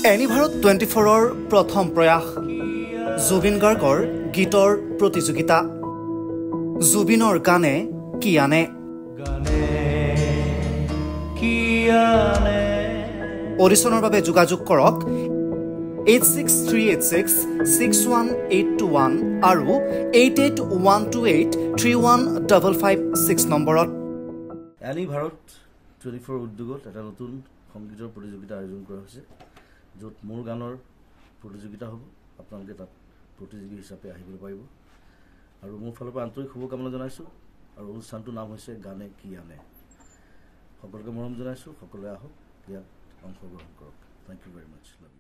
any Bharat 24ৰ প্ৰথম প্ৰয়াস জুবিন গাৰ্গৰ গীতৰ প্ৰতিযোগিতা জুবিনৰ গানে কি আনে অডিশ্যনৰ বাবে যোগাযোগ কৰক 8638661821 আৰু 8812831556 নম্বৰত এনি ভাৰত 24 উদ্যোগত এটা নতুন সংগীতৰ প্ৰতিযোগিতা আয়োজন কৰা হৈছে য'ত মোৰ গানৰ প্ৰতিযোগিতা হ'ব আপোনালোকে তাত প্ৰতিযোগী হিচাপে আহিবলৈ পাৰিব আৰু মোৰ ফালৰ পৰা আন্তৰিক শুভকামনা জনাইছোঁ আৰু অনুষ্ঠানটোৰ নাম হৈছে গানে কি আনে সকলোকে মৰম জনাইছোঁ সকলোৱে আহক ইয়াত অংশগ্ৰহণ কৰক thank you very much love you